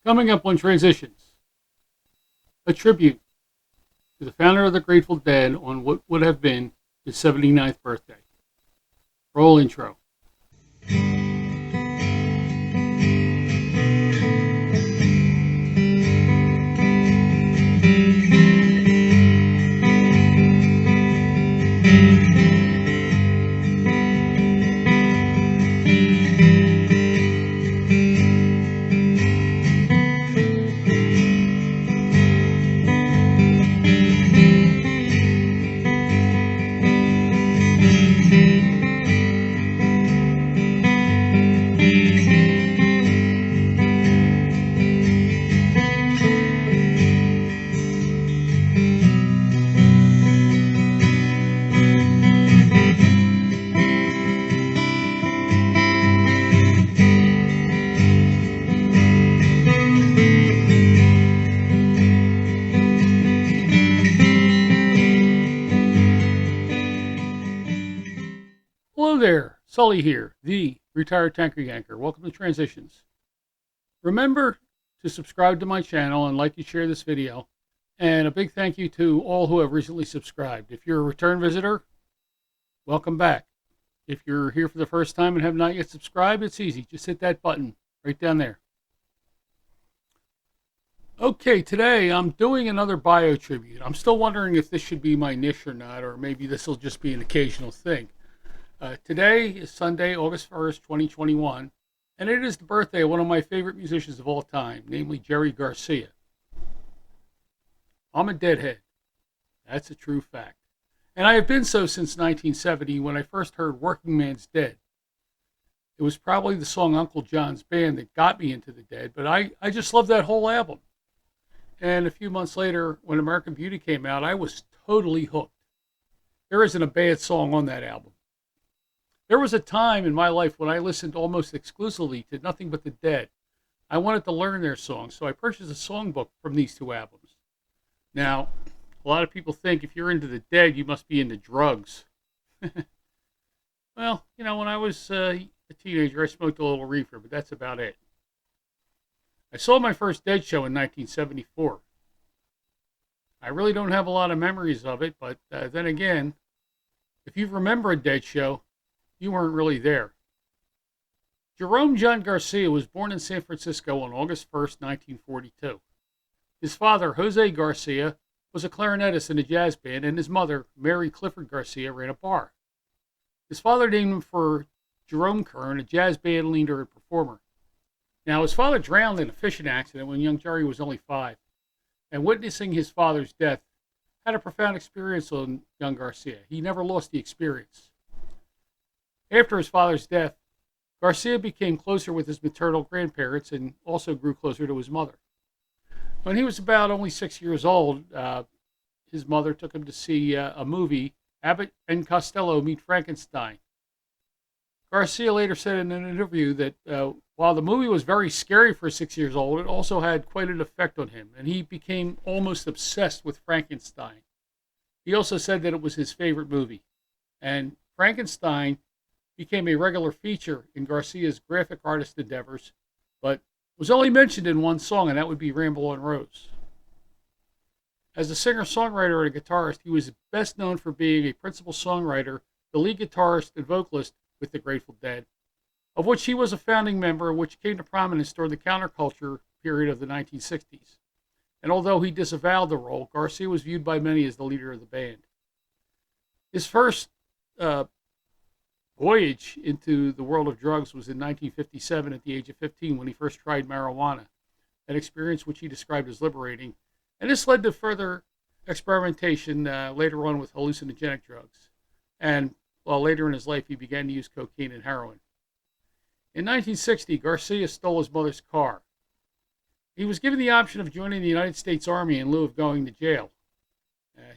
Coming up on Transitions, a tribute to the founder of the Grateful Dead on what would have been his 79th birthday. Roll intro. Hello there, Sully here, the retired tanker yanker. Welcome to Transitions. Remember to subscribe to my channel and like and share this video. And a big thank you to all who have recently subscribed. If you're a return visitor, welcome back. If you're here for the first time and have not yet subscribed, it's easy. Just hit that button right down there. Okay, today I'm doing another bio tribute. I'm still wondering if this should be my niche or not, or maybe this will just be an occasional thing. Today is Sunday, August 1st, 2021, and it is the birthday of one of my favorite musicians of all time, namely Jerry Garcia. I'm a Deadhead. That's a true fact. And I have been so since 1970 when I first heard Working Man's Dead. It was probably the song Uncle John's Band that got me into the Dead, but I just loved that whole album. And a few months later, when American Beauty came out, I was totally hooked. There isn't a bad song on that album. There was a time in my life when I listened almost exclusively to nothing but the Dead. I wanted to learn their songs, so I purchased a songbook from these two albums. Now, a lot of people think if you're into the Dead, you must be into drugs. Well, when I was a teenager, I smoked a little reefer, but that's about it. I saw my first Dead show in 1974. I really don't have a lot of memories of it, but then again, if you remember a Dead show, you weren't really there. Jerome John Garcia was born in San Francisco on August 1st, 1942. His father, Jose Garcia, was a clarinetist in a jazz band, and his mother, Mary Clifford Garcia, ran a bar. His father named him for Jerome Kern, a jazz band leader and performer. Now, his father drowned in a fishing accident when young Jerry was only 5, and witnessing his father's death had a profound experience on young Garcia. He never lost the experience. After his father's death, Garcia became closer with his maternal grandparents and also grew closer to his mother. When he was about only 6 years old, his mother took him to see a movie, Abbott and Costello Meet Frankenstein. Garcia later said in an interview that while the movie was very scary for 6 years old, it also had quite an effect on him, and he became almost obsessed with Frankenstein. He also said that it was his favorite movie, and Frankenstein became a regular feature in Garcia's graphic artist endeavors, but was only mentioned in one song, and that would be Ramble on Rose. As a singer-songwriter and a guitarist, he was best known for being a principal songwriter, the lead guitarist and vocalist with the Grateful Dead, of which he was a founding member, which came to prominence during the counterculture period of the 1960s. And although he disavowed the role, Garcia was viewed by many as the leader of the band. His first voyage into the world of drugs was in 1957 at the age of 15 when he first tried marijuana, an experience which he described as liberating. And this led to further experimentation later on with hallucinogenic drugs. And while later in his life, he began to use cocaine and heroin. In 1960, Garcia stole his mother's car. He was given the option of joining the United States Army in lieu of going to jail.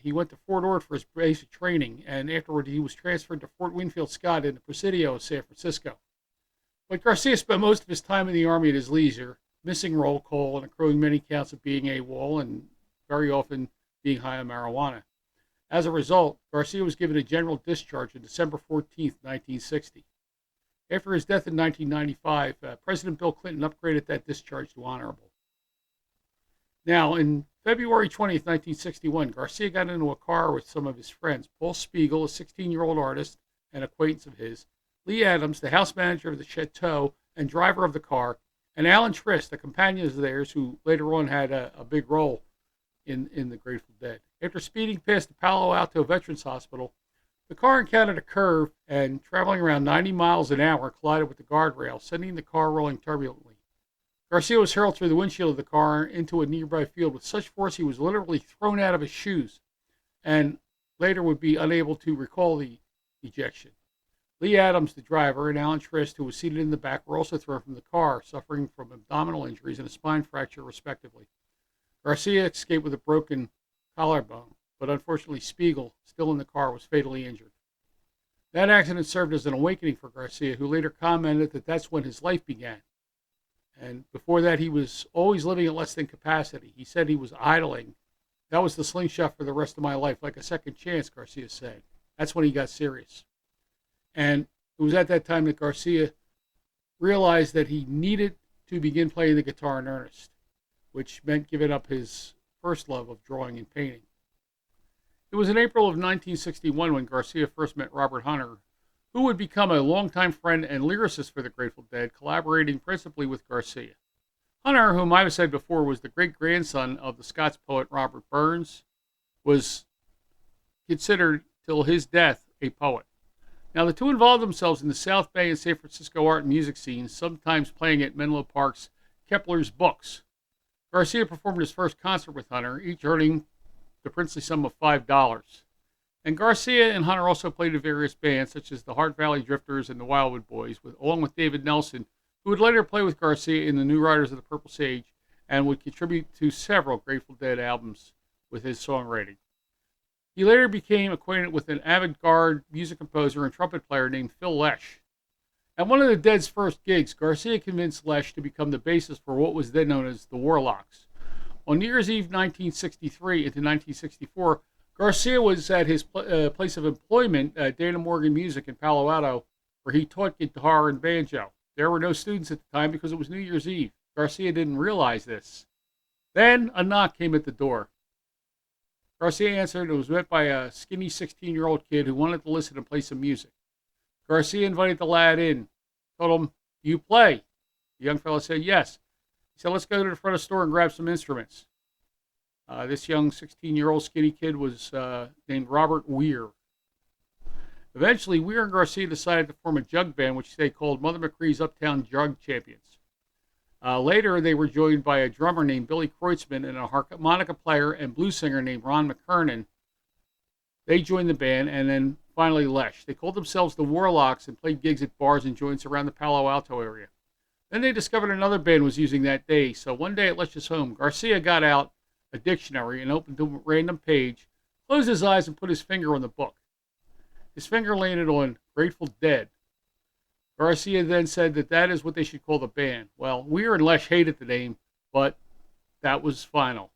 He went to Fort Ord for his basic training, and afterward he was transferred to Fort Winfield Scott in the Presidio of San Francisco. But Garcia spent most of his time in the Army at his leisure, missing roll call and accruing many counts of being AWOL and very often being high on marijuana. As a result, Garcia was given a general discharge on December 14, 1960. After his death in 1995, President Bill Clinton upgraded that discharge to honorable. Now, in February 20th, 1961, Garcia got into a car with some of his friends, Paul Spiegel, a 16-year-old artist and acquaintance of his, Lee Adams, the house manager of the chateau and driver of the car, and Alan Trist, a companion of theirs who later on had a big role in the Grateful Dead. After speeding past the Palo Alto Veterans Hospital, the car encountered a curve and, traveling around 90 miles an hour, collided with the guardrail, sending the car rolling turbulently. Garcia was hurled through the windshield of the car into a nearby field with such force he was literally thrown out of his shoes and later would be unable to recall the ejection. Lee Adams, the driver, and Alan Trist, who was seated in the back, were also thrown from the car, suffering from abdominal injuries and a spine fracture, respectively. Garcia escaped with a broken collarbone, but unfortunately Spiegel, still in the car, was fatally injured. That accident served as an awakening for Garcia, who later commented that that's when his life began. And before that, he was always living at less than capacity. He said he was idling. That was the slingshot for the rest of my life, like a second chance, Garcia said. That's when he got serious. And it was at that time that Garcia realized that he needed to begin playing the guitar in earnest, which meant giving up his first love of drawing and painting. It was in April of 1961 when Garcia first met Robert Hunter, who would become a longtime friend and lyricist for the Grateful Dead, collaborating principally with Garcia. Hunter, whom I've said before was the great-grandson of the Scots poet Robert Burns, was considered, till his death, a poet. Now, the two involved themselves in the South Bay and San Francisco art and music scenes, sometimes playing at Menlo Park's Kepler's Books. Garcia performed his first concert with Hunter, each earning the princely sum of $5. And Garcia and Hunter also played in various bands, such as the Heart Valley Drifters and the Wildwood Boys, along with David Nelson, who would later play with Garcia in the New Riders of the Purple Sage and would contribute to several Grateful Dead albums with his songwriting. He later became acquainted with an avant-garde music composer and trumpet player named Phil Lesh. At one of the Dead's first gigs, Garcia convinced Lesh to become the bassist for what was then known as the Warlocks. On New Year's Eve 1963 into 1964, Garcia was at his place of employment at Dana Morgan Music in Palo Alto, where he taught guitar and banjo. There were no students at the time because it was New Year's Eve. Garcia didn't realize this. Then a knock came at the door. Garcia answered and was met by a skinny 16-year-old kid who wanted to listen and play some music. Garcia invited the lad in, told him, "Do you play?" The young fellow said, "Yes." He said, "Let's go to the front of the store and grab some instruments." This young 16-year-old skinny kid was named Robert Weir. Eventually, Weir and Garcia decided to form a jug band, which they called Mother McCree's Uptown Jug Champions. Later, they were joined by a drummer named Billy Kreutzmann and a harmonica player and blues singer named Ron McKernan. They joined the band, and then finally Lesh. They called themselves the Warlocks and played gigs at bars and joints around the Palo Alto area. Then they discovered another band was using that day, so one day at Lesh's home, Garcia got out a dictionary and opened a random page, closed his eyes, and put his finger on the book. His finger landed on Grateful Dead. Garcia then said that is what they should call the band. Well, Weir and Lesh hated the name, but that was final.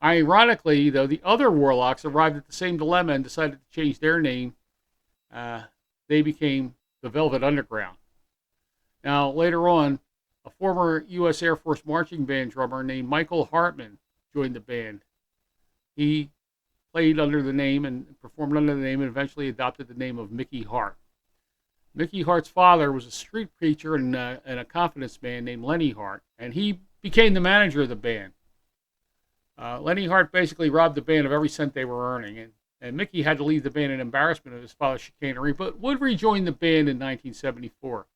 Ironically, though, the other Warlocks arrived at the same dilemma and decided to change their name. They became the Velvet Underground. Now, later on, a former U.S. Air Force marching band drummer named Michael Hartman joined the band. He played under the name and performed under the name and eventually adopted the name of Mickey Hart. Mickey Hart's father was a street preacher and a confidence man named Lenny Hart, and he became the manager of the band. Lenny Hart basically robbed the band of every cent they were earning, and Mickey had to leave the band in embarrassment of his father's chicanery, but would rejoin the band in 1974.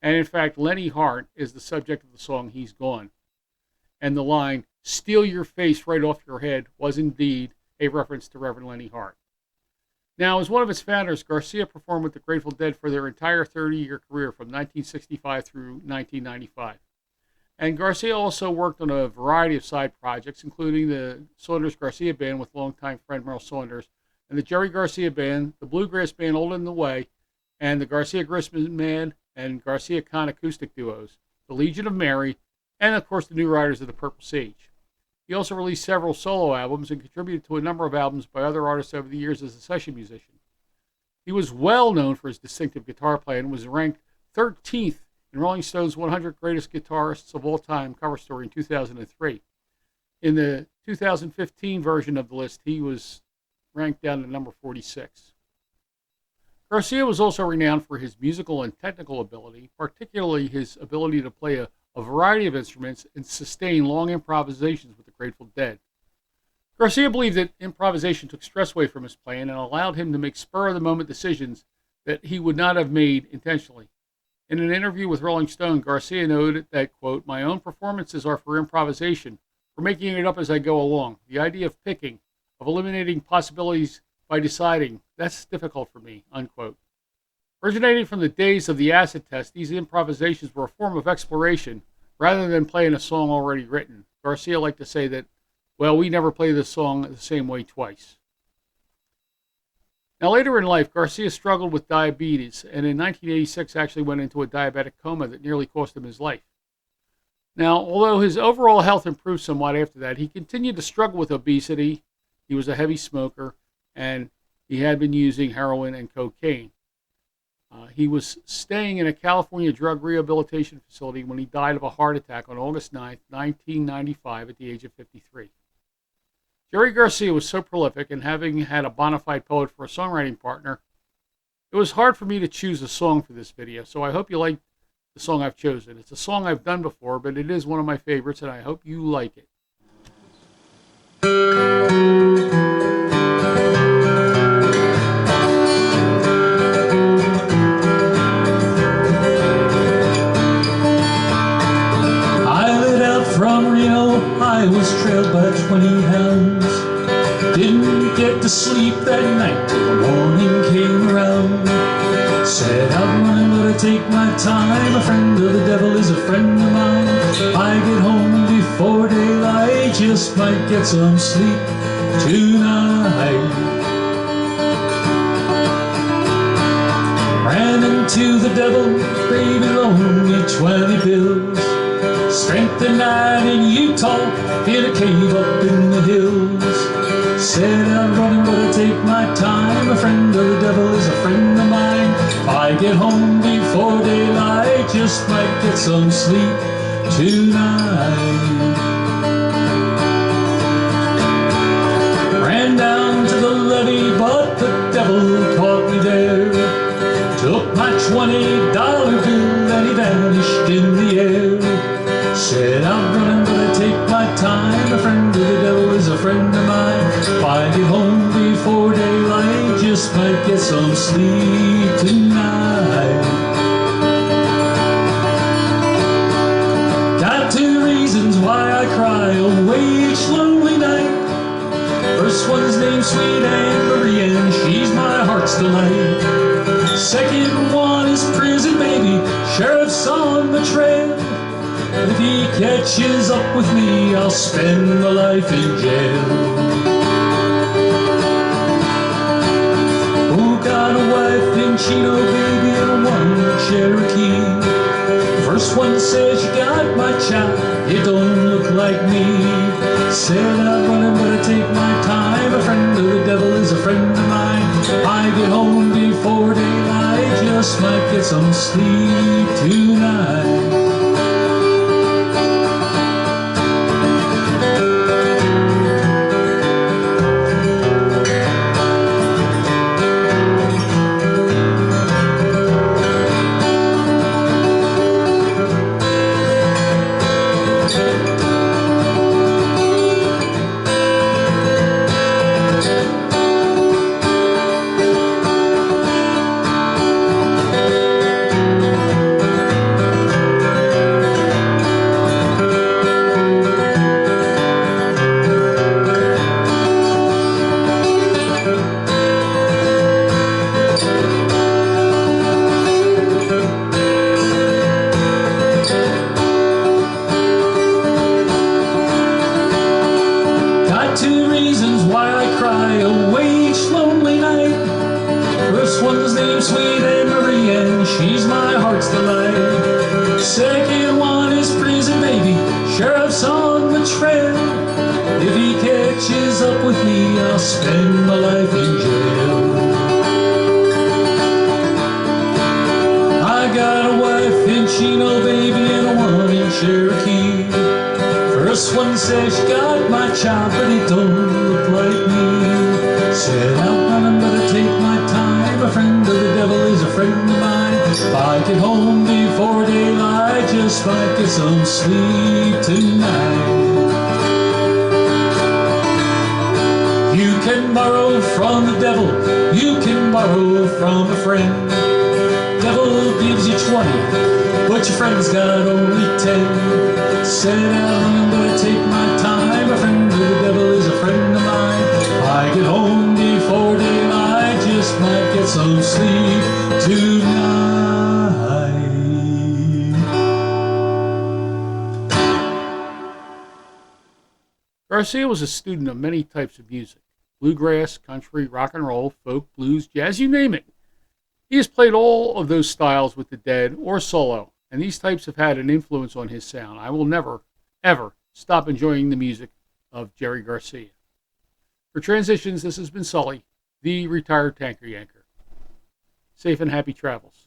And in fact, Lenny Hart is the subject of the song He's Gone. And the line, "Steal your face right off your head," was indeed a reference to Reverend Lenny Hart. Now, as one of its founders, Garcia performed with the Grateful Dead for their entire 30-year career from 1965 through 1995. And Garcia also worked on a variety of side projects, including the Saunders-Garcia Band with longtime friend Merle Saunders, and the Jerry Garcia Band, the Bluegrass Band Old in the Way, and the Garcia Grisman Band and Garcia Con acoustic duos, the Legion of Mary, and of course the New Riders of the Purple Sage. He also released several solo albums and contributed to a number of albums by other artists over the years as a session musician. He was well known for his distinctive guitar playing and was ranked 13th in Rolling Stone's 100 Greatest Guitarists of All Time cover story in 2003. In the 2015 version of the list, he was ranked down to number 46. Garcia was also renowned for his musical and technical ability, particularly his ability to play a variety of instruments and sustain long improvisations with the Grateful Dead. Garcia believed that improvisation took stress away from his playing and allowed him to make spur-of-the-moment decisions that he would not have made intentionally. In an interview with Rolling Stone, Garcia noted that, quote, "My own performances are for improvisation, for making it up as I go along. The idea of picking, of eliminating possibilities by deciding, that's difficult for me," unquote. Originating from the days of the acid test, these improvisations were a form of exploration rather than playing a song already written. Garcia liked to say that, well, we never play this song the same way twice. Now, later in life, Garcia struggled with diabetes, and in 1986 actually went into a diabetic coma that nearly cost him his life. Now, although his overall health improved somewhat after that, he continued to struggle with obesity. He was a heavy smoker, and he had been using heroin and cocaine. He was staying in a California drug rehabilitation facility when he died of a heart attack on August 9th, 1995, at the age of 53. Jerry Garcia was so prolific, and having had a bona fide poet for a songwriting partner, it was hard for me to choose a song for this video, so I hope you like the song I've chosen. It's a song I've done before, but it is one of my favorites, and I hope you like it. I was trailed by 20 hounds. Didn't get to sleep that night till the morning came around. Set out running, but I take my time. A friend of the devil is a friend of mine. I get home before daylight, just might get some sleep tonight. Ran into the devil, baby, loaned me 20 bills. Spent the night in Utah, in a cave up in the hills. Set out running, but I take my time. A friend of the devil is a friend of mine. If I get home before daylight, just might get some sleep tonight. Ran down to the levee, but the devil caught me there. Took my $20 bill and he vanished in the air. Set out running, but I take my time. A friend of the devil is a friend of mine. If I get home before daylight, just might get some sleep tonight. Got 2 reasons why I cry away each lonely night. First one's named Sweet Anne Marie, and she's my heart's delight. Second one is prison baby, sheriff's on the trail. If he catches up with me, I'll spend my life in jail. Oh, got a wife in Chino, baby, and a one in Cherokee. First one says, you got my child, it don't look like me. Said I'm running, but I take my time. A friend of the devil is a friend of mine. I get home before daylight, just might get some sleep tonight. Second one is prison baby, sheriff's on the trail. If he catches up with me, I'll spend my life in jail. I got a wife in Chino, baby, and a one in Cherokee. First one says, "You got my child, but he don't look like me." Said, "I'm gonna take my time. A friend of the devil is a friend of mine. If I get home before daylight, just might get some sleep tonight." You can borrow from the devil, you can borrow from a friend. Devil gives you 20, but your friend's got only 10. Said, "I'm gonna take my time. A friend of the devil is a friend of mine. If I get home before daylight, just might get some sleep tonight." Garcia was a student of many types of music: bluegrass, country, rock and roll, folk, blues, jazz, you name it. He has played all of those styles with the Dead or solo, and these types have had an influence on his sound. I will never, ever stop enjoying the music of Jerry Garcia. For Transitions, this has been Sully, the retired tanker yanker. Safe and happy travels.